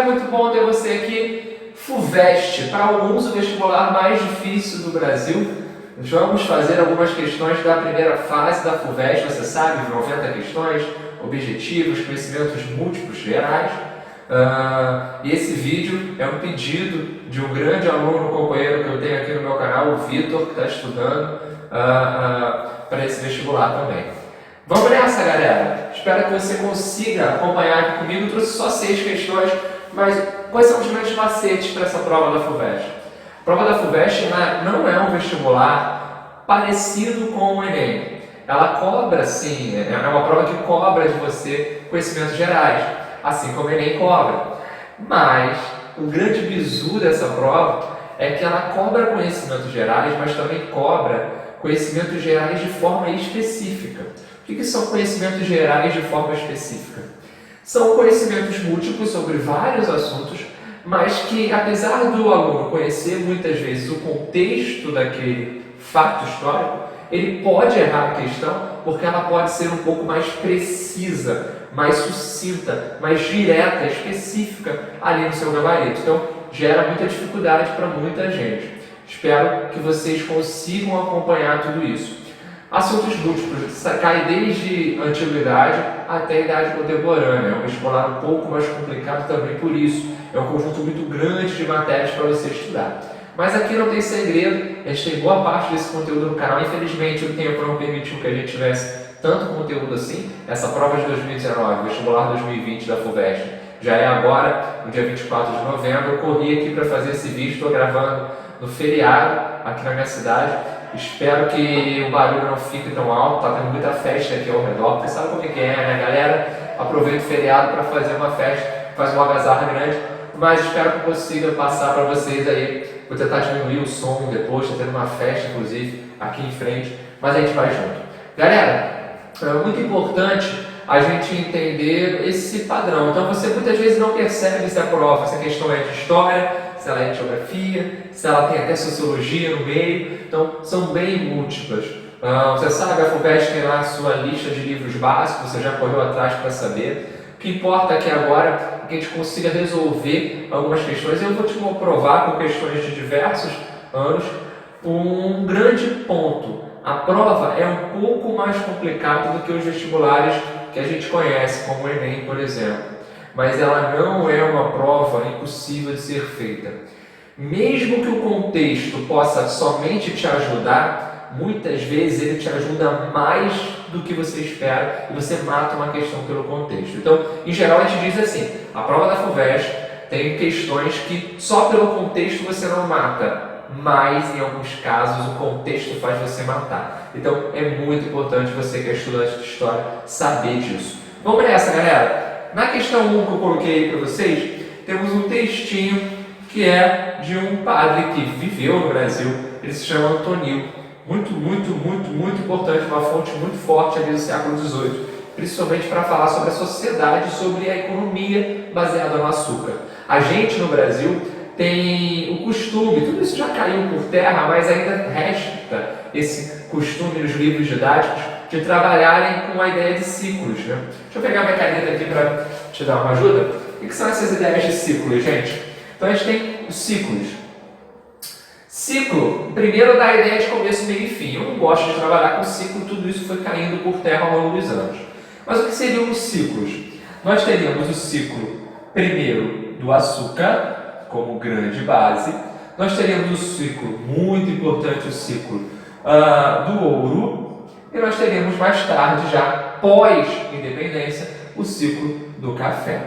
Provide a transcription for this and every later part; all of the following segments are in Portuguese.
muito bom ter você aqui. FUVEST, para alguns o vestibular mais difícil do Brasil. Vamos fazer algumas questões da primeira fase da FUVEST, você sabe, 90 questões, objetivos, conhecimentos múltiplos gerais. E esse vídeo é um pedido de um grande aluno, companheiro que eu tenho aqui no meu canal, o Vitor, que está estudando para esse vestibular também. Vamos nessa, galera! Espero que você consiga acompanhar aqui comigo. Eu trouxe só 6 questões, mas quais são os grandes macetes para essa prova da FUVEST? A prova da FUVEST não é um vestibular parecido com o Enem. Ela cobra, sim, é uma prova que cobra de você conhecimentos gerais, assim como o Enem cobra. Mas o grande bizu dessa prova é que ela cobra conhecimentos gerais, mas também cobra conhecimentos gerais de forma específica. O que são conhecimentos gerais de forma específica? São conhecimentos múltiplos sobre vários assuntos, mas que, apesar do aluno conhecer muitas vezes o contexto daquele fato histórico, ele pode errar a questão porque ela pode ser um pouco mais precisa, mais sucinta, mais direta, específica ali no seu gabarito. Então, gera muita dificuldade para muita gente. Espero que vocês consigam acompanhar tudo isso. Assuntos múltiplos, cai desde a antiguidade até a idade contemporânea. É um vestibular um pouco mais complicado também por isso. É um conjunto muito grande de matérias para você estudar. Mas aqui não tem segredo, a gente tem boa parte desse conteúdo no canal. Infelizmente o tempo não permitiu que a gente tivesse tanto conteúdo assim. Essa prova de 2019, vestibular 2020 da FUVEST, já é agora, no dia 24 de novembro. Eu corri aqui para fazer esse vídeo, estou gravando no feriado aqui na minha cidade. Espero que o barulho não fique tão alto, tá tendo muita festa aqui ao redor, porque sabe como é que é, né, galera? Aproveita o feriado para fazer uma festa, faz uma algazarra grande, mas espero que eu consiga passar para vocês aí. Vou tentar diminuir o som depois, tá tendo uma festa, inclusive, aqui em frente, mas a gente vai junto. Galera, é muito importante a gente entender esse padrão. Então você muitas vezes não percebe se a prova, se a questão é de história, se ela é de geografia, se ela tem até sociologia no meio. Então são bem múltiplas. Você sabe, a FUVEST tem lá a sua lista de livros básicos, você já correu atrás para saber. O que importa aqui agora é que a gente consiga resolver algumas questões. Eu vou te provar com questões de diversos anos um grande ponto. A prova é um pouco mais complicada do que os vestibulares que a gente conhece, como o Enem, por exemplo. Mas ela não é uma prova impossível de ser feita. Mesmo que o contexto possa somente te ajudar, muitas vezes ele te ajuda mais do que você espera e você mata uma questão pelo contexto. Então, em geral, a gente diz assim, a prova da FUVEST tem questões que só pelo contexto você não mata, mas em alguns casos o contexto faz você matar. Então, é muito importante você que é estudante de história saber disso. Vamos nessa, galera! Na questão 1 que eu coloquei para vocês, temos um textinho que é de um padre que viveu no Brasil, ele se chama Antonil. Muito importante, uma fonte muito forte ali do século XVIII, principalmente para falar sobre a sociedade, sobre a economia baseada no açúcar. A gente no Brasil tem o costume, tudo isso já caiu por terra, mas ainda resta esse costume nos livros didáticos de trabalharem com a ideia de ciclos, né? Deixa eu pegar minha caneta aqui para te dar uma ajuda. O que são essas ideias de ciclos, gente? Então a gente tem os ciclos. Ciclo, primeiro dá a ideia de começo, meio e fim. Eu não gosto de trabalhar com ciclo, tudo isso foi caindo por terra ao longo dos anos. Mas o que seriam os ciclos? Nós teríamos o ciclo, primeiro, do açúcar, como grande base. Nós teríamos o ciclo, muito importante, o ciclo do ouro. E nós teríamos mais tarde, já pós-independência, o ciclo do café.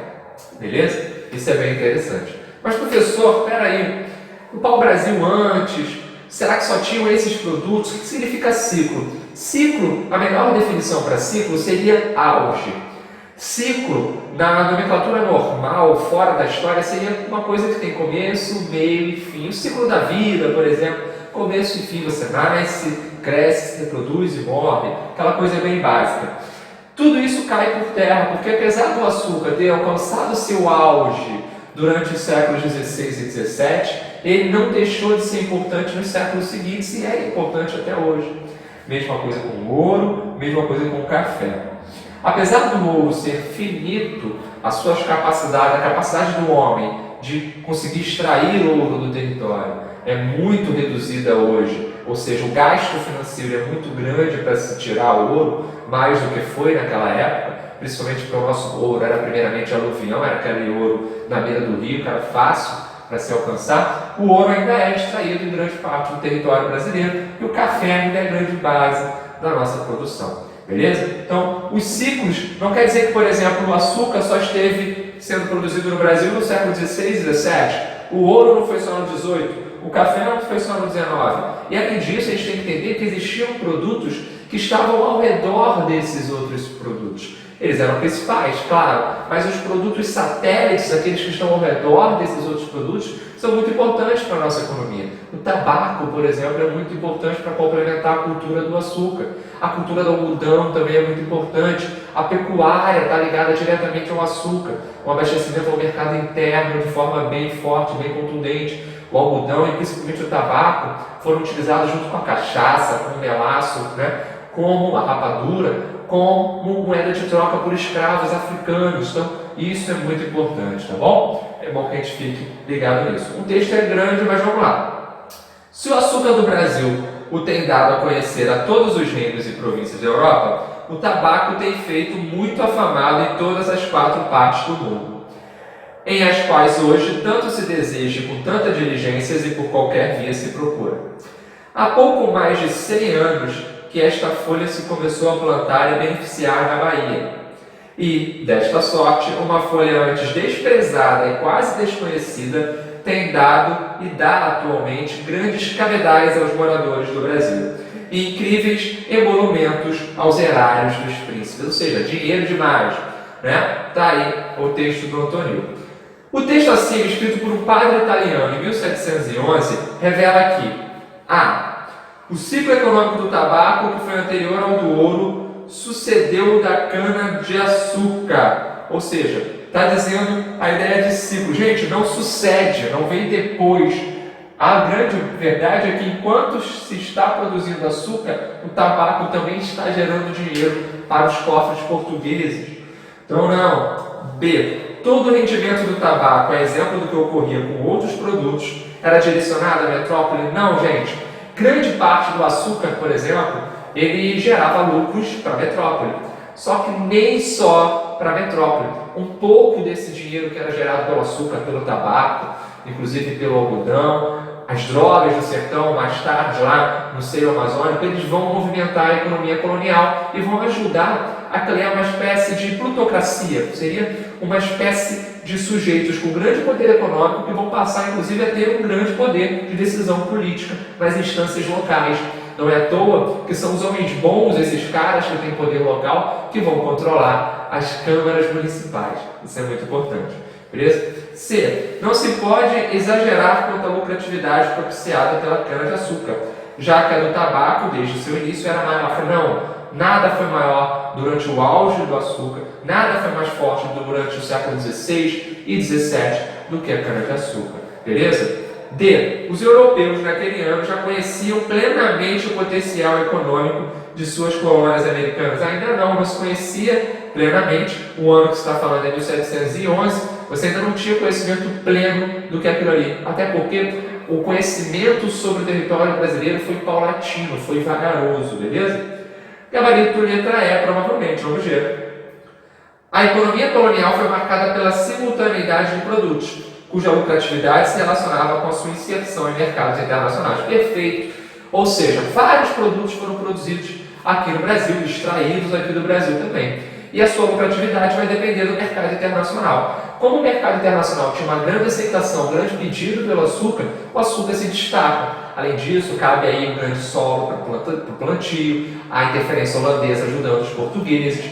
Beleza? Isso é bem interessante. Mas, professor, peraí, o pau-brasil antes, será que só tinham esses produtos? O que significa ciclo? Ciclo, a melhor definição para ciclo seria auge. Ciclo, na nomenclatura normal, fora da história, seria uma coisa que tem começo, meio e fim. O ciclo da vida, por exemplo, começo e fim, você nasce, cresce, se reproduz e morre, aquela coisa bem básica. Tudo isso cai por terra, porque apesar do açúcar ter alcançado seu auge durante os séculos XVI e XVII, ele não deixou de ser importante nos séculos seguintes e é importante até hoje. Mesma coisa com o ouro, mesma coisa com o café. Apesar do ouro ser finito, a capacidade do homem de conseguir extrair ouro do território é muito reduzida hoje, ou seja, o gasto financeiro é muito grande para se tirar o ouro, mais do que foi naquela época, principalmente porque o nosso ouro era primeiramente aluvião, era aquele ouro na beira do rio, que era fácil para se alcançar. O ouro ainda é extraído em grande parte do território brasileiro e o café ainda é a grande base da nossa produção. Beleza? Então, os ciclos não quer dizer que, por exemplo, o açúcar só esteve sendo produzido no Brasil no século XVI e XVII. O ouro não foi só no XVIII, o café não foi só no XIX. E além disso, a gente tem que entender que existiam produtos que estavam ao redor desses outros produtos. Eles eram principais, claro, mas os produtos satélites, aqueles que estão ao redor desses outros produtos, são muito importantes para a nossa economia. O tabaco, por exemplo, é muito importante para complementar a cultura do açúcar. A cultura do algodão também é muito importante. A pecuária está ligada diretamente ao açúcar. O abastecimento ao mercado interno de forma bem forte, bem contundente. O algodão e principalmente o tabaco foram utilizados junto com a cachaça, com o melaço, como a rapadura, como moeda de troca por escravos africanos. Então, isso é muito importante, tá bom? É bom que a gente fique ligado nisso. O texto é grande, mas vamos lá. Se o açúcar do Brasil o tem dado a conhecer a todos os reinos e províncias da Europa, o tabaco tem feito muito afamado em todas as 4 partes do mundo, em as quais hoje tanto se deseja com tanta diligência e por qualquer via se procura. Há pouco mais de 100 anos que esta folha se começou a plantar e beneficiar na Bahia. E, desta sorte, uma folha antes desprezada e quase desconhecida tem dado e dá atualmente grandes cabedais aos moradores do Brasil e incríveis emolumentos aos erários dos príncipes, ou seja, dinheiro demais. Está aí o texto do Antonio. O texto acima, escrito por um padre italiano em 1711, revela que o ciclo econômico do tabaco, que foi anterior ao do ouro, sucedeu o da cana-de-açúcar. Ou seja, está dizendo a ideia de ciclo. Gente, não sucede, não vem depois. A grande verdade é que enquanto se está produzindo açúcar, o tabaco também está gerando dinheiro para os cofres portugueses. Então não. B. Todo o rendimento do tabaco, a exemplo do que ocorria com outros produtos, era direcionado à metrópole? Não, gente. Grande parte do açúcar, por exemplo, ele gerava lucros para a metrópole. Só que nem só para a metrópole. Um pouco desse dinheiro que era gerado pelo açúcar, pelo tabaco, inclusive pelo algodão, as drogas do sertão, mais tarde lá no seio amazônico, eles vão movimentar a economia colonial e vão ajudar a criar uma espécie de plutocracia. Seria uma espécie de sujeitos com grande poder econômico que vão passar, inclusive, a ter um grande poder de decisão política nas instâncias locais. Não é à toa que são os homens bons, esses caras que têm poder local, que vão controlar as câmaras municipais. Isso é muito importante. Beleza? C. Não se pode exagerar quanto à lucratividade propiciada pela cana-de-açúcar, já que a do tabaco, desde o seu início, era maior. Não, nada foi maior durante o auge do açúcar, nada foi mais forte durante o século XVI e XVII do que a cana-de-açúcar. Beleza? D. Os europeus naquele ano já conheciam plenamente o potencial econômico de suas colônias americanas. Ainda não se conhecia plenamente. O ano que você está falando é 1711. Você ainda não tinha conhecimento pleno do que é aquilo ali. Até porque o conhecimento sobre o território brasileiro foi paulatino, foi vagaroso, beleza? Gabarito letra E, provavelmente, vamos ver. A economia colonial foi marcada pela simultaneidade de produtos, cuja lucratividade se relacionava com a sua inserção em mercados internacionais. Perfeito. Ou seja, vários produtos foram produzidos aqui no Brasil, extraídos aqui do Brasil também. E a sua lucratividade vai depender do mercado internacional. Como o mercado internacional tinha uma grande aceitação, um grande pedido pelo açúcar, o açúcar se destaca. Além disso, cabe aí um grande solo para o plantio, a interferência holandesa ajudando os portugueses,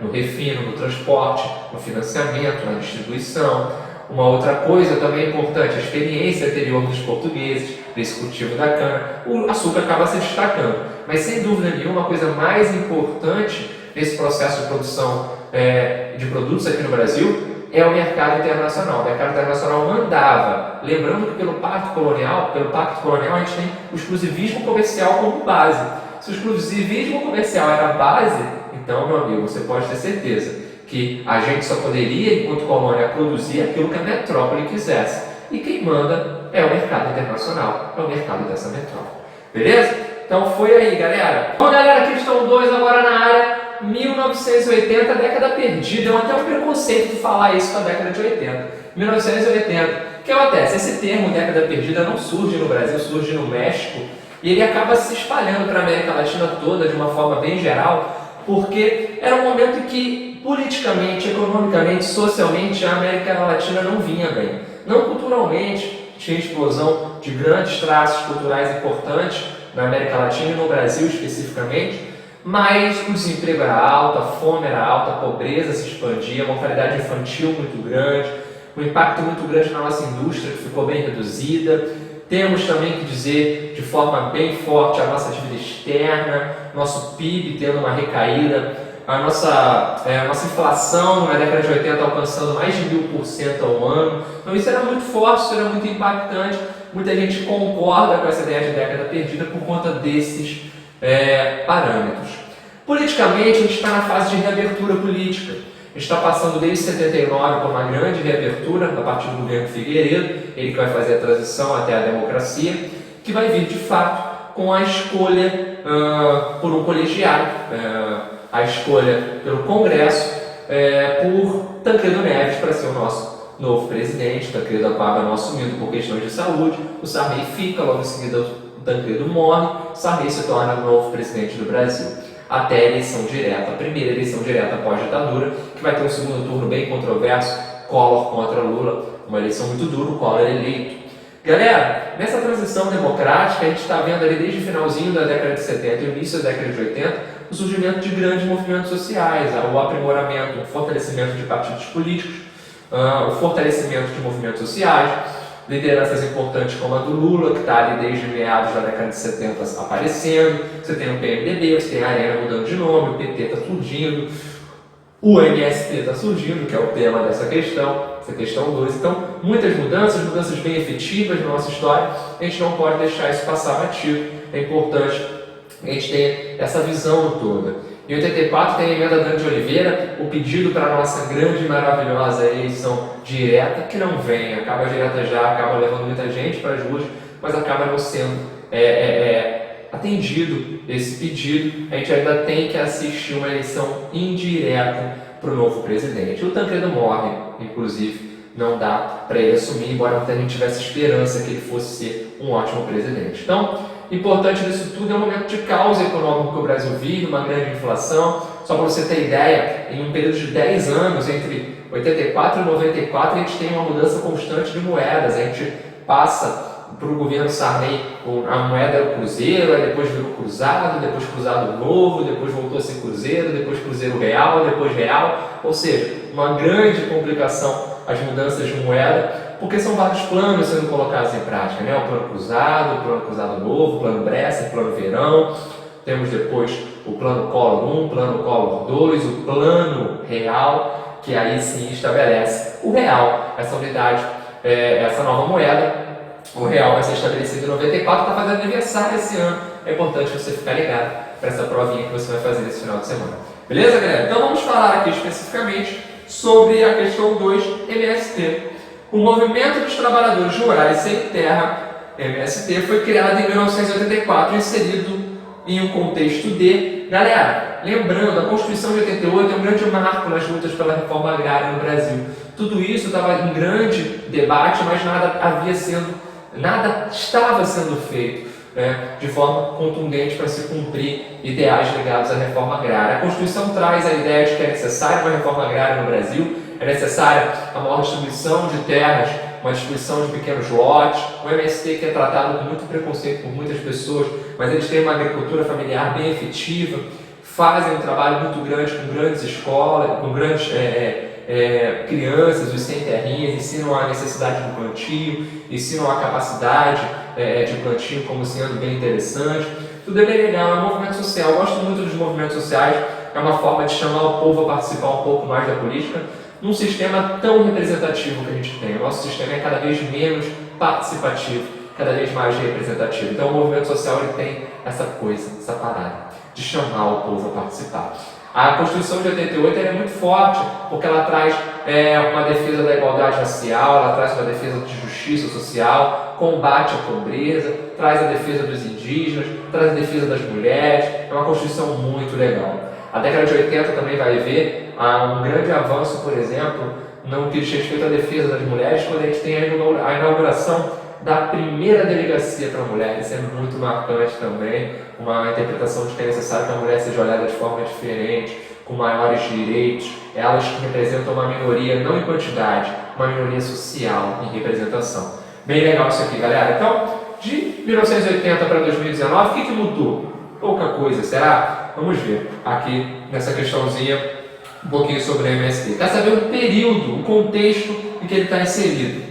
no refino, no transporte, no financiamento, na distribuição. Uma outra coisa também importante, a experiência anterior dos portugueses nesse cultivo da cana, o açúcar acaba se destacando. Mas sem dúvida nenhuma, a coisa mais importante nesse processo de produção de produtos aqui no Brasil é o mercado internacional. O mercado internacional mandava. Lembrando que pelo Pacto Colonial a gente tem o exclusivismo comercial como base. Se o exclusivismo comercial era a base, então, meu amigo, você pode ter certeza que a gente só poderia, enquanto colônia, produzir aquilo que a metrópole quisesse. E quem manda é o mercado internacional, é o mercado dessa metrópole. Beleza? Então foi aí, galera. Bom, galera, questão 2 agora na área. 1980, década perdida. É até um preconceito falar isso com a década de 80. 1980. O que acontece? Esse termo, década perdida, não surge no Brasil, surge no México. E ele acaba se espalhando para a América Latina toda de uma forma bem geral, porque era um momento em que, politicamente, economicamente, socialmente, a América Latina não vinha bem. Não culturalmente, tinha explosão de grandes traços culturais importantes na América Latina e no Brasil especificamente, mas o desemprego era alto, a fome era alta, a pobreza se expandia, a mortalidade infantil muito grande, um impacto muito grande na nossa indústria que ficou bem reduzida. Temos também que dizer de forma bem forte a nossa dívida externa, nosso PIB tendo uma recaída, a nossa inflação na década de 80 alcançando mais de 1000% ao ano. Então isso era muito forte, isso era muito impactante. Muita gente concorda com essa ideia de década perdida por conta desses parâmetros. Politicamente, a gente está na fase de reabertura política. A gente está passando desde 79 por uma grande reabertura a partir do governo Figueiredo, ele que vai fazer a transição até a democracia, que vai vir de fato com a escolha por um colegiado, a escolha pelo Congresso por Tancredo Neves para ser o nosso novo presidente. Tancredo acaba não assumindo por questões de saúde, o Sarney fica, logo em seguida o Tancredo morre, Sarney se torna o novo presidente do Brasil. Até a eleição direta, a primeira eleição direta pós-ditadura, que vai ter um segundo turno bem controverso, Collor contra Lula, uma eleição muito dura, o Collor eleito. Galera, nessa transição democrática, a gente está vendo ali desde o finalzinho da década de 70 e o início da década de 80, o surgimento de grandes movimentos sociais, o aprimoramento, o fortalecimento de partidos políticos, o fortalecimento de movimentos sociais, lideranças importantes como a do Lula, que está ali desde meados da década de 70 aparecendo. Você tem o PMDB, você tem a Arena mudando de nome, o PT está surgindo, o MST está surgindo, que é o tema dessa questão, essa questão 2. Então, muitas mudanças bem efetivas na nossa história, a gente não pode deixar isso passar batido. É importante que a gente tenha essa visão toda. Em 84 tem a emenda Dante de Oliveira, o pedido para a nossa grande e maravilhosa eleição direta, que não vem, acaba direta já, acaba levando muita gente para as ruas, mas acaba não sendo atendido esse pedido. A gente ainda tem que assistir uma eleição indireta para o novo presidente. O Tancredo morre, inclusive, não dá para ele assumir, embora até a gente tivesse esperança que ele fosse ser um ótimo presidente. Então, importante disso tudo é um momento de caos econômico que o Brasil vive, uma grande inflação. Só para você ter ideia, em um período de 10 anos, entre 84 e 94, a gente tem uma mudança constante de moedas. A gente passa para o governo Sarney, a moeda era o cruzeiro, aí depois virou cruzado, depois cruzado novo, depois voltou a ser cruzeiro, depois cruzeiro real, depois real. Ou seja, uma grande complicação as mudanças de moeda, porque são vários planos sendo colocados em prática, né? O plano cruzado novo, o plano Bresser, o plano Verão. Temos depois o plano Collor 1, o plano Collor 2, o plano real, que aí sim estabelece o real, essa unidade, essa nova moeda. O real vai ser estabelecido em 94, está fazendo aniversário esse ano. É importante você ficar ligado para essa provinha que você vai fazer nesse final de semana. Beleza, galera? Então vamos falar aqui especificamente sobre a questão 2, MST. O Movimento dos Trabalhadores Rurais Sem Terra, MST, foi criado em 1984, inserido em um contexto de... Galera, lembrando, a Constituição de 88 é um grande marco nas lutas pela reforma agrária no Brasil. Tudo isso estava em grande debate, mas nada estava sendo feito de forma contundente para se cumprir ideais ligados à reforma agrária. A Constituição traz a ideia de que é necessária uma reforma agrária no Brasil, é necessária a maior distribuição de terras, uma distribuição de pequenos lotes. O MST, que é tratado com muito preconceito por muitas pessoas, mas eles têm uma agricultura familiar bem efetiva, fazem um trabalho muito grande com grandes escolas, com grandes crianças, os sem terrinhas, ensinam a necessidade do plantio, ensinam a capacidade de plantio como sendo bem interessante. Tudo é bem legal, é um movimento social. Eu gosto muito dos movimentos sociais, é uma forma de chamar o povo a participar um pouco mais da política, num sistema tão representativo que a gente tem. O nosso sistema é cada vez menos participativo. cada vez mais representativo. Então o movimento social ele tem essa coisa, essa parada, de chamar o povo a participar. A Constituição de 88 é muito forte, porque ela traz uma defesa da igualdade racial, ela traz uma defesa de justiça social, combate à pobreza, traz a defesa dos indígenas, traz a defesa das mulheres. É uma Constituição muito legal. A década de 80 também vai ver um grande avanço, por exemplo, no que diz respeito à defesa das mulheres, quando a gente tem a inauguração da primeira delegacia para a mulher. Isso é muito marcante também, uma interpretação de que é necessário que a mulher seja olhada de forma diferente, com maiores direitos, elas que representam uma minoria, não em quantidade, uma minoria social em representação. Bem legal isso aqui, galera. Então, de 1980 para 2019, o que mudou? Pouca coisa, será? Vamos ver aqui nessa questãozinha um pouquinho sobre o MST. Quer saber o período, o contexto em que ele está inserido?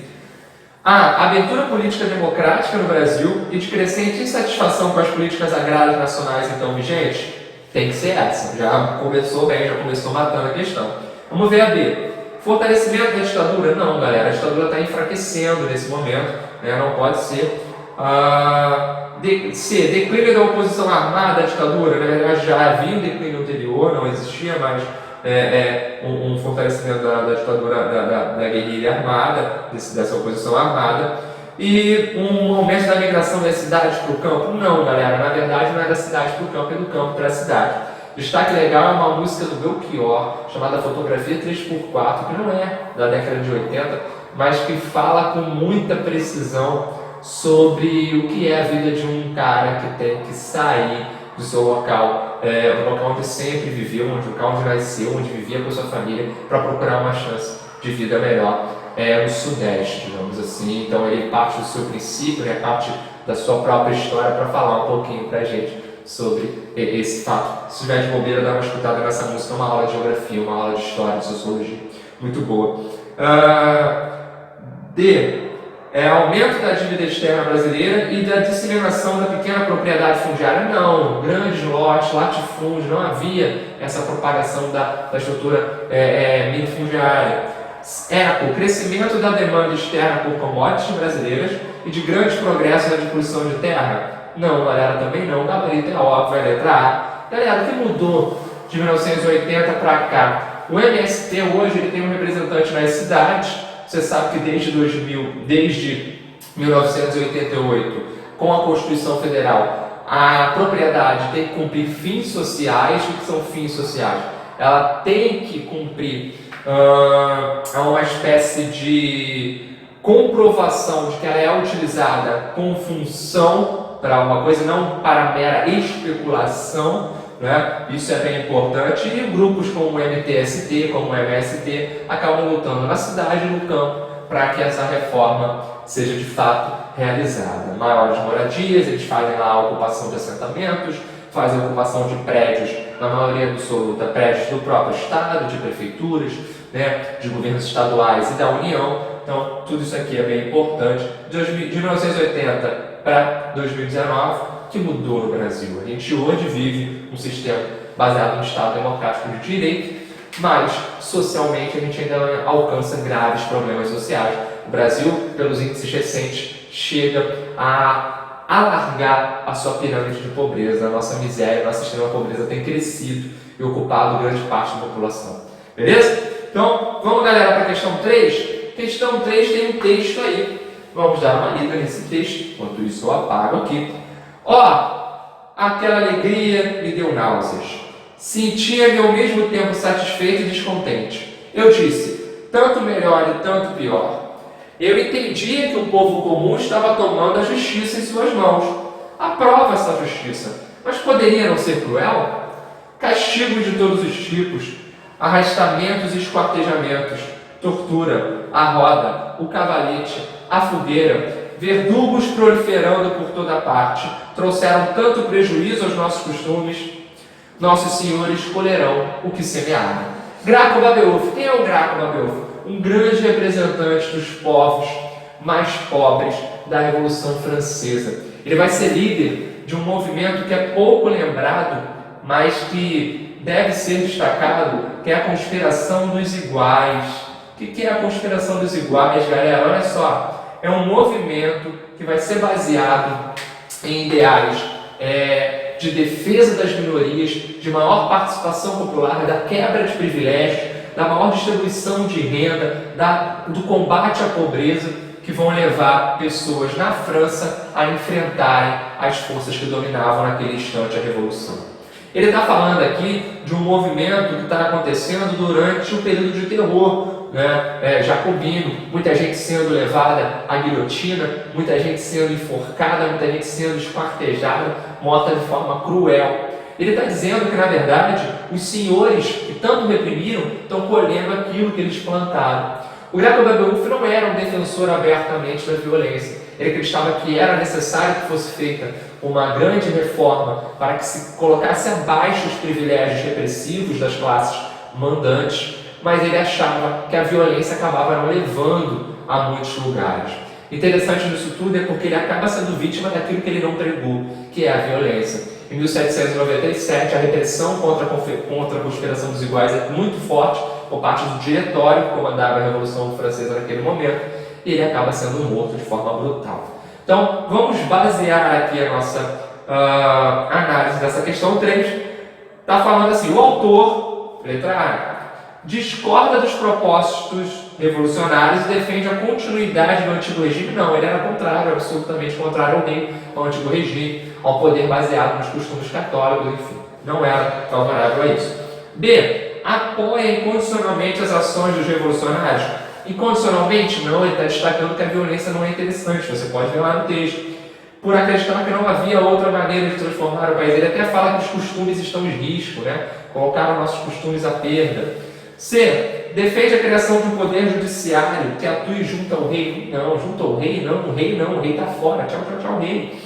A abertura política democrática no Brasil e de crescente insatisfação com as políticas agrárias nacionais então vigentes? Tem que ser essa. Já começou bem, já começou matando a questão. Vamos ver a B. Fortalecimento da ditadura? Não, galera. A ditadura está enfraquecendo nesse momento. Né? Não pode ser. C. Declínio da oposição armada à ditadura? Na verdade, já havia um declínio anterior, não existia mais um fortalecimento da ditadura da guerrilha armada, dessa oposição armada, e um aumento da migração das cidades para o campo. Não, galera, na verdade não é da cidade para o campo, é do campo para a cidade. Destaque legal é uma música do Belchior, chamada Fotografia 3x4, que não é da década de 80, mas que fala com muita precisão sobre o que é a vida de um cara que tem que sair do seu local, o local onde sempre viveu, onde o local onde nasceu, onde vivia com a sua família, para procurar uma chance de vida melhor no Sudeste, digamos assim. Então ele parte do seu princípio, parte da sua própria história para falar um pouquinho para a gente sobre esse fato. Se tiver de bobeira, dá uma escutada nessa música, uma aula de geografia, uma aula de história, de sociologia, muito boa. D. Aumento da dívida externa brasileira e da disseminação da pequena propriedade fundiária. Não, grandes lotes, latifúndios, não havia essa propagação da estrutura minifundiária. O crescimento da demanda externa por commodities brasileiras e de grande progresso na disposição de terra. Não, galera, também não. Gabarito é óbvio, é letra A. Galera, o que mudou de 1980 para cá? O MST hoje ele tem um representante nas cidades. Você sabe que desde 1988, com a Constituição Federal, a propriedade tem que cumprir fins sociais. O que são fins sociais? Ela tem que cumprir uma espécie de comprovação de que ela é utilizada com função para uma coisa, não para mera especulação. Né? Isso é bem importante, e grupos como o MTST, como o MST, acabam lutando na cidade e no campo para que essa reforma seja de fato realizada. Maiores moradias, eles fazem lá a ocupação de assentamentos, fazem a ocupação de prédios, na maioria absoluta, prédios do próprio Estado, de prefeituras, né? De governos estaduais e da União. Então, tudo isso aqui é bem importante. De 1980 para 2019, que mudou no Brasil. A gente hoje vive um sistema baseado no Estado Democrático de Direito, mas socialmente a gente ainda alcança graves problemas sociais. O Brasil, pelos índices recentes, chega a alargar a sua pirâmide de pobreza. A nossa miséria, nossa extrema pobreza tem crescido e ocupado grande parte da população. Beleza? Então, vamos, galera, para a questão 3. Questão 3 tem um texto aí. Vamos dar uma lida nesse texto. Enquanto isso, eu apago aqui. Aquela alegria me deu náuseas. Sentia-me ao mesmo tempo satisfeito e descontente. Eu disse, tanto melhor e tanto pior. Eu entendia que o povo comum estava tomando a justiça em suas mãos. Aprova essa justiça, mas poderia não ser cruel? Castigos de todos os tipos, arrastamentos e esquartejamentos, tortura, a roda, o cavalete, a fogueira, verdugos proliferando por toda parte, trouxeram tanto prejuízo aos nossos costumes. Nossos senhores colherão o que semearam. Graco Babeuf. Quem é o Graco Babeuf? Um grande representante dos povos mais pobres da Revolução Francesa. Ele vai ser líder de um movimento que é pouco lembrado, mas que deve ser destacado, que é a Conspiração dos Iguais. O que é a Conspiração dos Iguais, galera? Olha só. É um movimento que vai ser baseado em ideais de defesa das minorias, de maior participação popular, da quebra de privilégios, da maior distribuição de renda, do combate à pobreza, que vão levar pessoas na França a enfrentarem as forças que dominavam naquele instante a Revolução. Ele está falando aqui de um movimento que está acontecendo durante o período de terror, né, jacobino, muita gente sendo levada à guilhotina, muita gente sendo enforcada, muita gente sendo esquartejada, morta de forma cruel. Ele está dizendo que, na verdade, os senhores que tanto reprimiram estão colhendo aquilo que eles plantaram. O Greco Babeuf não era um defensor abertamente da violência. Ele acreditava que era necessário que fosse feita uma grande reforma para que se colocasse abaixo os privilégios repressivos das classes mandantes, mas ele achava que a violência acabava não levando a muitos lugares. Interessante nisso tudo é porque ele acaba sendo vítima daquilo que ele não pregou, que é a violência. Em 1797, a repressão contra a conspiração dos iguais é muito forte por parte do diretório que comandava a Revolução Francesa naquele momento, e ele acaba sendo morto de forma brutal. Então, vamos basear aqui a nossa análise dessa questão 3. Está falando assim, o autor, letra A, discorda dos propósitos revolucionários e defende a continuidade do antigo regime. Não, ele era contrário, absolutamente contrário ao antigo regime, ao poder baseado nos costumes católicos, enfim, não era favorável a isso. B, apoia incondicionalmente as ações dos revolucionários. Incondicionalmente, não, ele está destacando que a violência não é interessante, você pode ver lá no texto. Por acreditar que não havia outra maneira de transformar o país. Ele até fala que os costumes estão em risco, né? Colocaram nossos costumes à perda. C, defende a criação de um poder judiciário que atue junto ao rei. Não, junto ao rei não, o rei está fora, tchau, tchau, tchau, rei.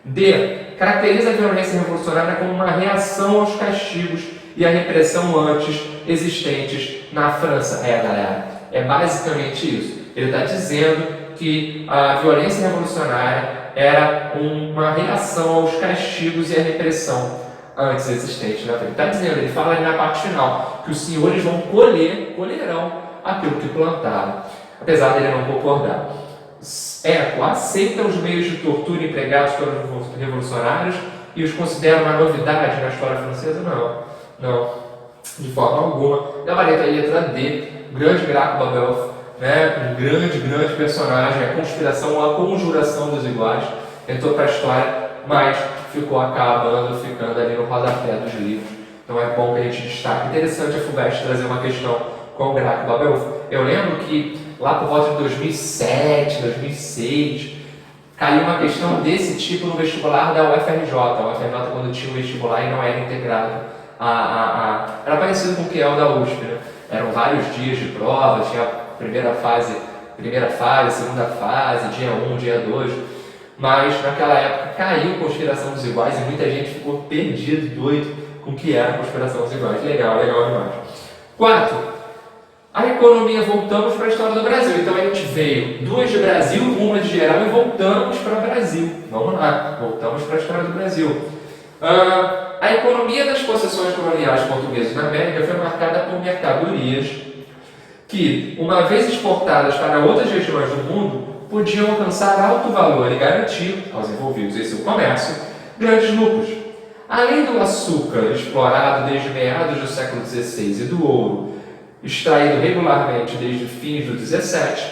D, caracteriza a violência revolucionária como uma reação aos castigos e à repressão antes existentes na França. Galera, é basicamente isso. Ele está dizendo que a violência revolucionária era uma reação aos castigos e à repressão antes existente na França. Está dizendo, ele fala ali na parte final, que os senhores vão colherão aquilo que plantaram, apesar dele não concordar. Aceita os meios de tortura empregados pelos revolucionários e os considera uma novidade na história francesa? Não, de forma alguma. Gabareta aí, letra D, grande Graco Babeuf, né? Um grande personagem, a conspiração ou a conjuração dos iguais, entrou para a história, mas ficando ali no rodapé dos livros. Então é bom que a gente destaque. Interessante a FUVEST trazer uma questão com o Graco Babeuf. Eu lembro que lá por volta de 2007, 2006, caiu uma questão desse tipo no vestibular da UFRJ. A UFRJ, quando tinha o vestibular e não era integrado, era parecido com o que é o da USP, né? Eram vários dias de prova, tinha a primeira fase, segunda fase, dia 1, dia 2, mas naquela época caiu a conspiração dos iguais e muita gente ficou perdido, doido com o que era a conspiração dos iguais. Legal demais. 4. A economia, voltamos para a história do Brasil. Então a gente veio 2 de Brasil, uma de geral e voltamos para o Brasil. Vamos lá, voltamos para a história do Brasil. A economia das possessões coloniais portuguesas na América foi marcada por mercadorias que, uma vez exportadas para outras regiões do mundo, podiam alcançar alto valor e garantir aos envolvidos em seu comércio grandes lucros. Além do açúcar explorado desde meados do século XVI e do ouro, extraído regularmente desde fins do XVII,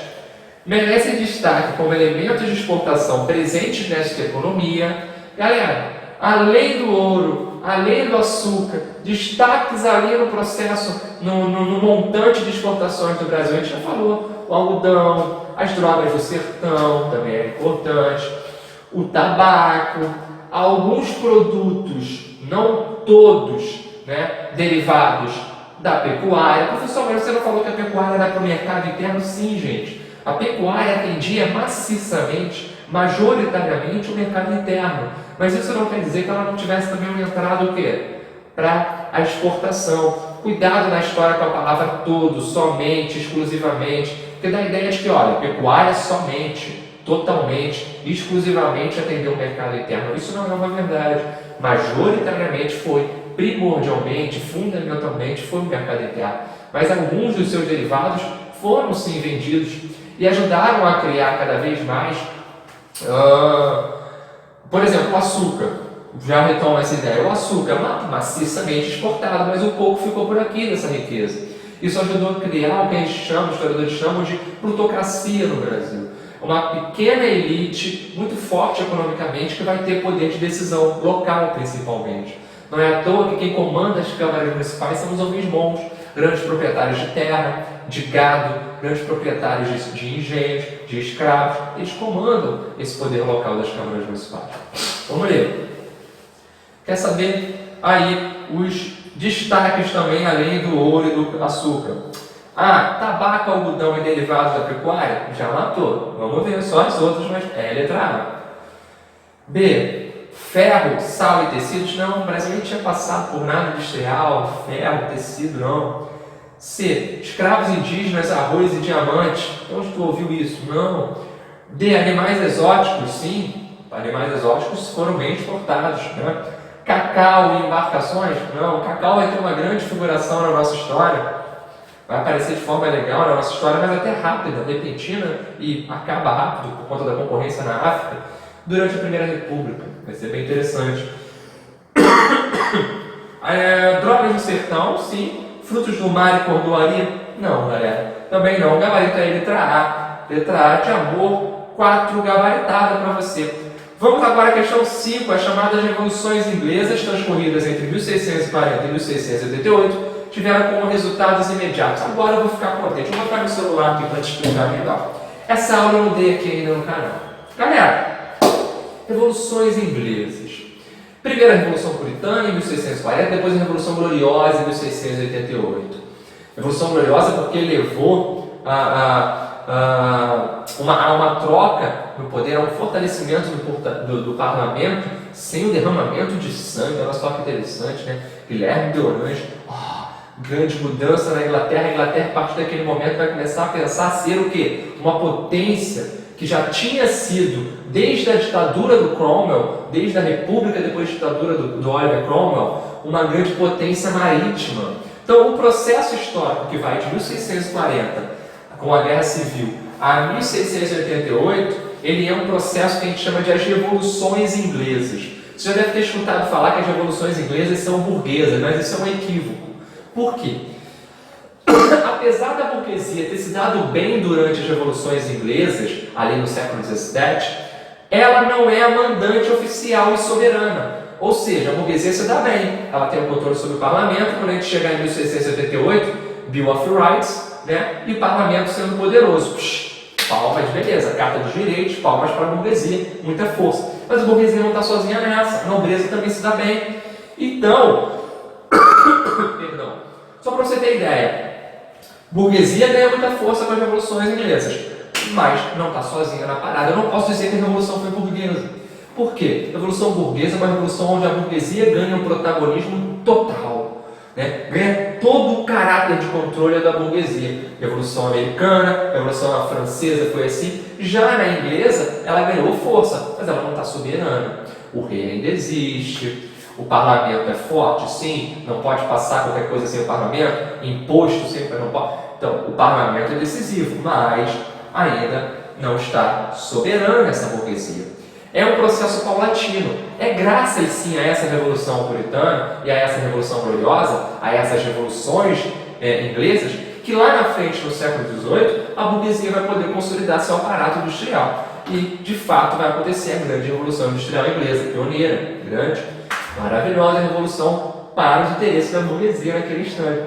merece destaque como elementos de exportação presentes nesta economia. Galera, além do ouro, além do açúcar, destaques ali no processo, no montante de exportações do Brasil, a gente já falou, o algodão, as drogas do sertão também é importante, o tabaco, alguns produtos, não todos, né, derivados da pecuária. Professor, mas você não falou que a pecuária era para o mercado interno? Sim, gente. A pecuária atendia maciçamente, majoritariamente, o mercado interno. Mas isso não quer dizer que ela não tivesse também entrado o quê? Para a exportação. Cuidado na história com a palavra todo, somente, exclusivamente, porque dá a ideia de que, olha, pecuária somente, totalmente, exclusivamente atendeu o mercado interno. Isso não é uma verdade. Majoritariamente foi, primordialmente, fundamentalmente foi o mercado interno. Mas alguns dos seus derivados foram sim vendidos e ajudaram a criar cada vez mais Por exemplo, o açúcar. Já retomo essa ideia. O açúcar é maciçamente exportado, mas o coco ficou por aqui nessa riqueza. Isso ajudou a criar o que a gente chama, os historiadores chamam de plutocracia no Brasil. Uma pequena elite, muito forte economicamente, que vai ter poder de decisão local, principalmente. Não é à toa que quem comanda as câmaras municipais são os homens bons, grandes proprietários de terra, de gado, grandes proprietários de engenhos, de escravos. Eles comandam esse poder local das câmaras municipais. Vamos ler. Quer saber aí os destaques também, além do ouro e do açúcar? Tabaco, algodão e derivados da pecuária? Já matou. Vamos ver só as outras, mas é letra A. B. Ferro, sal e tecidos? Não, o Brasil nem tinha passado por nada industrial, ferro, tecido, não. C. Escravos indígenas, arroz e diamante? Onde tu ouviu isso? Não. D. Animais exóticos? Sim, animais exóticos foram bem exportados, né? Cacau e embarcações? Não, o cacau vai ter uma grande figuração na nossa história. Vai aparecer de forma legal na nossa história, mas até rápida, repentina e acaba rápido por conta da concorrência na África durante a Primeira República. Vai ser bem interessante. Drogas do sertão, sim. Frutos do mar e cordoaria? Não, galera. Também não. Gabarito é letra A. Letra A de amor, 4 gabaritada para você. Vamos agora à questão 5, as chamadas revoluções inglesas transcorridas entre 1640 e 1688 tiveram como resultados imediatos. Agora eu vou ficar contente. Vou botar meu celular aqui para te explicar melhor. Essa aula eu não dei aqui ainda no canal. Galera, revoluções inglesas. Primeira Revolução Puritana em 1640, depois a Revolução Gloriosa em 1688. Revolução Gloriosa porque levou a uma troca no poder, a um fortalecimento do parlamento sem o derramamento de sangue. Olha só que interessante, né? Guilherme de Orange, grande mudança na Inglaterra. A Inglaterra, a partir daquele momento, vai começar a pensar ser o quê? Uma potência que já tinha sido, desde a ditadura do Cromwell, desde a República, depois da ditadura do Oliver Cromwell, uma grande potência marítima. Então, o processo histórico que vai de 1640, com a Guerra Civil, a 1688, ele é um processo que a gente chama de as revoluções inglesas. Você já deve ter escutado falar que as revoluções inglesas são burguesas, mas isso é um equívoco. Por quê? Apesar da burguesia ter se dado bem durante as revoluções inglesas, ali no século XVII, ela não é a mandante oficial e soberana. Ou seja, a burguesia se dá bem, ela tem o controle sobre o parlamento. Quando a gente chegar em 1688, Bill of Rights, né? E o parlamento sendo poderoso. Palmas, beleza, Carta dos Direitos, palmas para a burguesia, muita força. Mas a burguesia não está sozinha nessa, a nobreza também se dá bem. Então, perdão, só para você ter ideia, burguesia ganha muita força com as revoluções inglesas, mas não está sozinha na parada. Eu não posso dizer que a revolução foi burguesa. Por quê? A revolução burguesa é uma revolução onde a burguesia ganha um protagonismo total, né? Ganha todo o caráter de controle da burguesia. Revolução americana, Revolução francesa foi assim. Já na inglesa, ela ganhou força, mas ela não está soberana. O rei ainda existe. O parlamento é forte, sim, não pode passar qualquer coisa sem o parlamento, imposto sempre não pode. Então, o parlamento é decisivo, mas ainda não está soberana essa burguesia. É um processo paulatino. É graças, sim, a essa Revolução Puritana e a essa Revolução Gloriosa, a essas revoluções inglesas, que lá na frente, no século XVIII, a burguesia vai poder consolidar seu aparato industrial. E, de fato, vai acontecer a grande Revolução Industrial Inglesa, pioneira, grande, maravilhosa revolução para os interesses da burguesia naquele instante.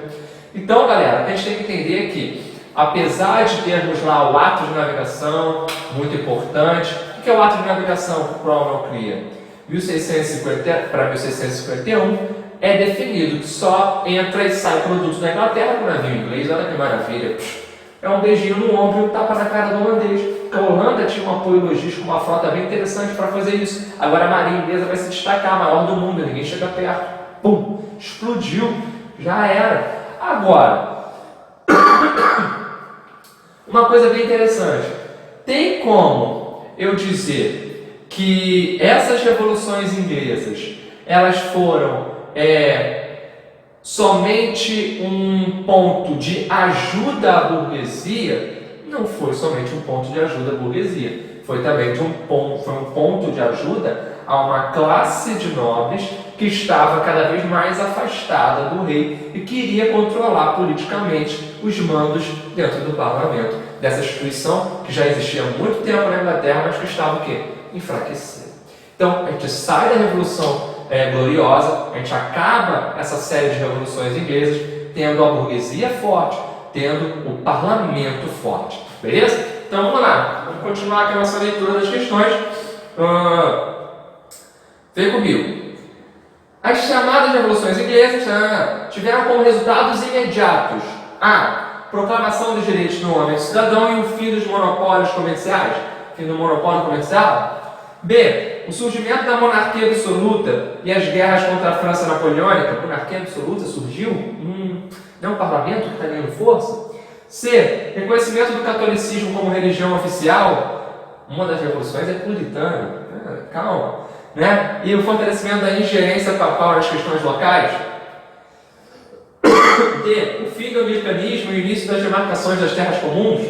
Então, galera, o que a gente tem que entender é que, apesar de termos lá o ato de navegação, muito importante, o que é o ato de navegação que o Cromwell cria? 1650 para 1651 é definido que só entra e sai produtos da Inglaterra com o navio inglês. Olha que maravilha! É um beijinho no ombro e um tapa na cara do holandês. Porque a Holanda tinha um apoio logístico, uma frota bem interessante para fazer isso. Agora a marinha inglesa vai se destacar, a maior do mundo, ninguém chega perto. Pum! Explodiu, já era. Agora, uma coisa bem interessante. Tem como eu dizer que essas revoluções inglesas, elas foram somente um ponto de ajuda à burguesia? Não foi somente um ponto de ajuda à burguesia. foi também foi um ponto de ajuda a uma classe de nobres que estava cada vez mais afastada do rei e queria controlar politicamente os mandos dentro do parlamento, dessa instituição que já existia há muito tempo na Inglaterra, mas que estava o quê? Enfraquecida. Então, a gente sai da Revolução Gloriosa, a gente acaba essa série de revoluções inglesas, tendo a burguesia forte, tendo o parlamento forte. Beleza? Então, vamos lá. Vamos continuar aqui a nossa leitura das questões. Vem comigo. As chamadas revoluções inglesas tiveram como resultados imediatos a proclamação dos direitos do homem e do cidadão e o fim dos monopólios comerciais, fim do monopólio comercial. B. O surgimento da monarquia absoluta e as guerras contra a França napoleônica. A monarquia absoluta surgiu? Não é um parlamento que está ganhando força? C. Reconhecimento do catolicismo como religião oficial. Uma das revoluções é puritana. Calma. Né? E o fortalecimento da ingerência papal nas questões locais. D. O fim do anglicanismo e o início das demarcações das terras comuns.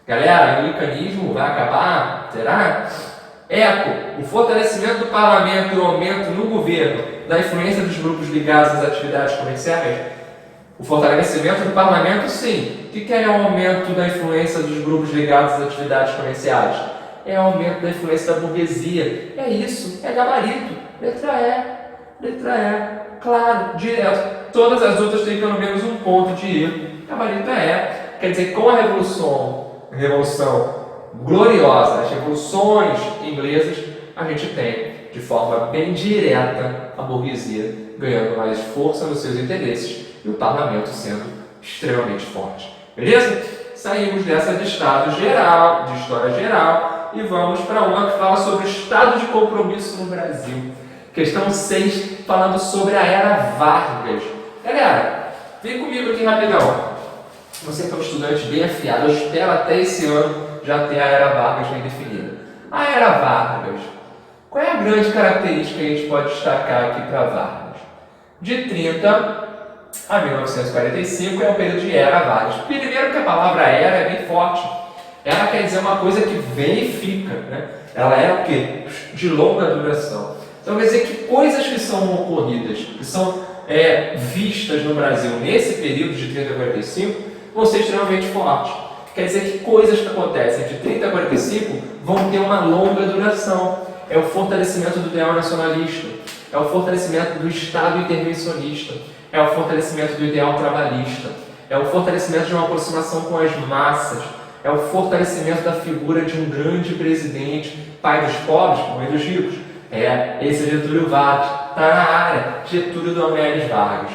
Galera, o anglicanismo vai acabar? Será? Eco. O fortalecimento do parlamento e o aumento no governo da influência dos grupos ligados às atividades comerciais. O fortalecimento do parlamento, sim. O que é o aumento da influência dos grupos ligados às atividades comerciais? É o aumento da influência da burguesia. É isso, é gabarito. Letra E. Letra E. Claro, direto. Todas as outras têm pelo menos um ponto de erro. Gabarito é E. Quer dizer, com a Revolução Gloriosa, as revoluções inglesas, a gente tem, de forma bem direta, a burguesia ganhando mais força nos seus interesses e o parlamento sendo extremamente forte. Beleza? Saímos dessa de estado geral, de história geral, e vamos para uma que fala sobre o estado de compromisso no Brasil. Questão 6, falando sobre a Era Vargas. Galera, vem comigo aqui rapidão. Você que é um estudante bem afiado, eu espero até esse ano já ter a Era Vargas bem definida. A Era Vargas. Qual é a grande característica que a gente pode destacar aqui para Vargas? De 30 a 1945 é o período de Era Vargas. Primeiro que a palavra era é bem forte. Ela quer dizer uma coisa que vem e fica. Né? Ela é o quê? De longa duração. Então quer dizer que coisas que são ocorridas, que são vistas no Brasil nesse período de 30 a 45, vão ser extremamente fortes. Quer dizer que coisas que acontecem de 30 a 45 vão ter uma longa duração. É o fortalecimento do ideal nacionalista, é o fortalecimento do Estado intervencionista, é o fortalecimento do ideal trabalhista, é o fortalecimento de uma aproximação com as massas, é o fortalecimento da figura de um grande presidente, pai dos pobres, mãe dos ricos. Esse é Getúlio Vargas, está na área, Getúlio Domélios Vargas.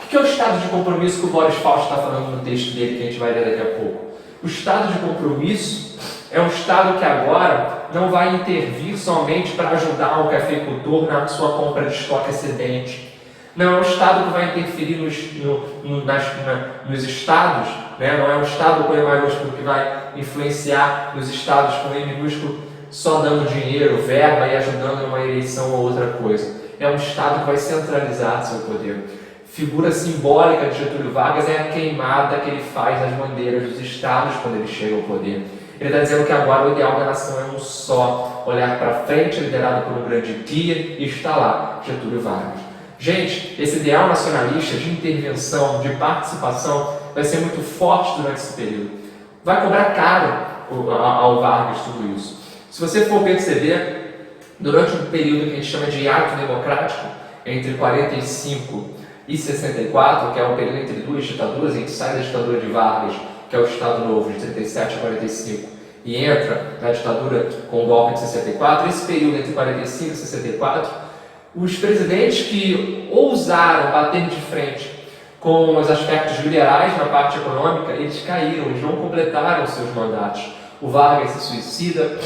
O que é o estado de compromisso que o Boris Fausto está falando no texto dele, que a gente vai ler daqui a pouco? O estado de compromisso é um estado que agora não vai intervir somente para ajudar o cafeicultor na sua compra de estoque excedente. Não é um estado que vai interferir nos estados, né? Não é um estado com E maiúsculo que vai influenciar nos estados com E minúsculo, só dando dinheiro, verba e ajudando numa eleição ou outra coisa. É um estado que vai centralizar seu poder. Figura simbólica de Getúlio Vargas é a queimada que ele faz nas bandeiras dos estados quando ele chega ao poder. Ele está dizendo que agora o ideal da nação é um só, olhar para frente, liderado por um grande guia, e está lá, Getúlio Vargas. Gente, esse ideal nacionalista de intervenção, de participação, vai ser muito forte durante esse período. Vai cobrar caro ao Vargas tudo isso. Se você for perceber, durante um período que a gente chama de hiato democrático, entre 45 e 64, que é um período entre duas ditaduras, a gente sai da ditadura de Vargas, que é o Estado Novo, de 37 a 45, e entra na ditadura com o golpe de 64, esse período entre 45 e 64, os presidentes que ousaram bater de frente com os aspectos liberais na parte econômica, eles caíram, eles não completaram seus mandatos. O Vargas se suicida,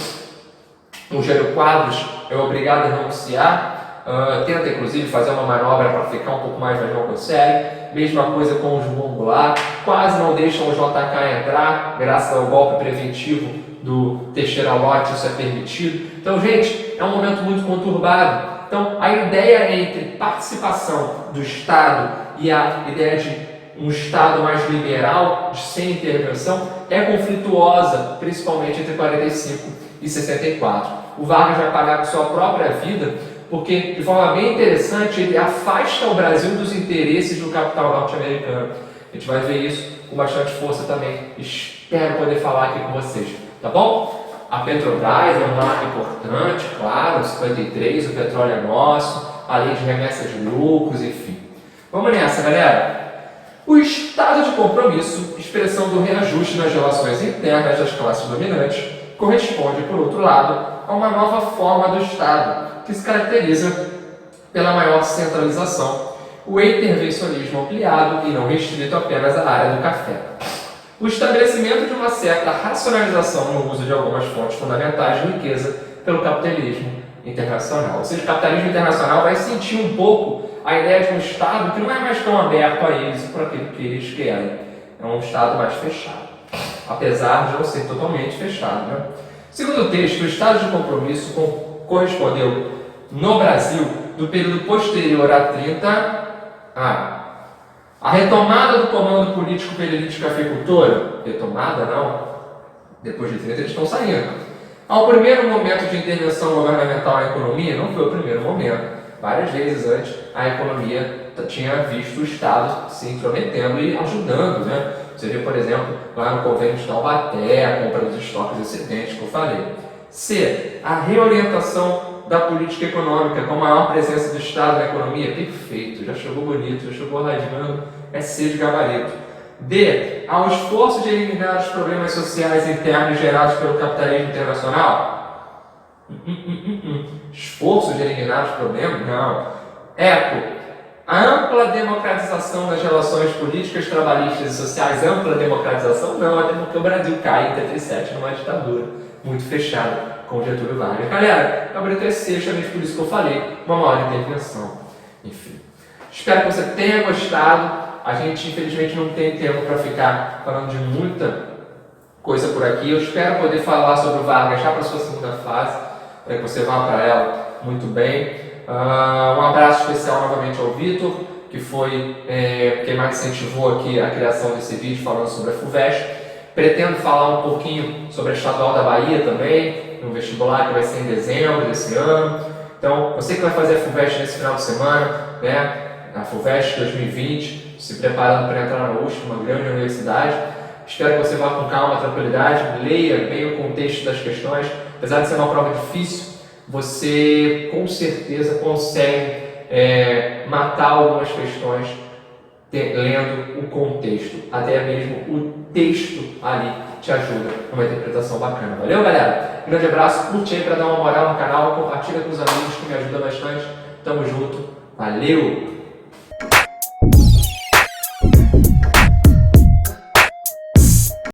o Jânio Quadros é obrigado a renunciar, tenta inclusive fazer uma manobra para ficar um pouco mais, mas não consegue. Mesma coisa com o João Goulart, quase não deixam o JK entrar, graças ao golpe preventivo do Teixeira Lott, isso é permitido. Então, gente, é um momento muito conturbado. Então, a ideia entre participação do Estado e a ideia de um Estado mais liberal, sem intervenção, é conflituosa, principalmente entre 45 1864. O Vargas vai pagar com sua própria vida, porque, de forma bem interessante, ele afasta o Brasil dos interesses do capital norte-americano. A gente vai ver isso com bastante força também. Espero poder falar aqui com vocês, tá bom? A Petrobras é um marco importante, claro, 53, o petróleo é nosso, a lei de remessas de lucros, enfim. Vamos nessa, galera! O estado de compromisso, expressão do reajuste nas relações internas das classes dominantes, corresponde, por outro lado, a uma nova forma do Estado, que se caracteriza pela maior centralização, o intervencionismo ampliado e não restrito apenas à área do café. O estabelecimento de uma certa racionalização no uso de algumas fontes fundamentais de riqueza pelo capitalismo internacional. Ou seja, o capitalismo internacional vai sentir um pouco a ideia de um Estado que não é mais tão aberto a eles e para aquilo que eles querem. É um Estado mais fechado, apesar de não ser totalmente fechado, né? Segundo o texto, o estado de compromisso correspondeu no Brasil do período posterior a 30 a retomada do comando político pela elite cafeicultora. Retomada não, depois de 30 eles estão saindo. Ao primeiro momento de intervenção governamental na economia, não foi o primeiro momento. Várias vezes antes a economia tinha visto o Estado se intrometendo e ajudando, né? Você vê, por exemplo, lá no convênio de Taubaté, a compra dos estoques excedentes que eu falei. C. A reorientação da política econômica com maior presença do Estado na economia. Perfeito, já chegou bonito, já chegou rasgando, é C de gabarito. D. Ao esforço de eliminar os problemas sociais internos gerados pelo capitalismo internacional. Esforço de eliminar os problemas? Não. Eco. A ampla democratização das relações políticas, trabalhistas e sociais. Ampla democratização? Não, até porque o Brasil cai em 37 numa ditadura muito fechada com Getúlio Vargas. Galera, gabarito é C, justamente por isso que eu falei, uma maior intervenção. Enfim. Espero que você tenha gostado. A gente, infelizmente, não tem tempo para ficar falando de muita coisa por aqui. Eu espero poder falar sobre o Vargas já para a sua segunda fase, para que você vá para ela muito bem. Um abraço especial novamente ao Vitor, que foi quem mais incentivou aqui a criação desse vídeo falando sobre a FUVEST. Pretendo falar um pouquinho sobre a Estadual da Bahia também, no vestibular que vai ser em dezembro desse ano. Então, você que vai fazer a FUVEST nesse final de semana, né, a FUVEST 2020, se preparando para entrar na USP, uma grande universidade, espero que você vá com calma, tranquilidade, leia bem o contexto das questões. Apesar de ser uma prova difícil, você com certeza consegue matar algumas questões lendo o contexto. Até mesmo o texto ali te ajuda numa interpretação bacana. Valeu, galera? Grande abraço, curte aí para dar uma moral no canal, compartilha com os amigos que me ajudam bastante. Tamo junto, valeu!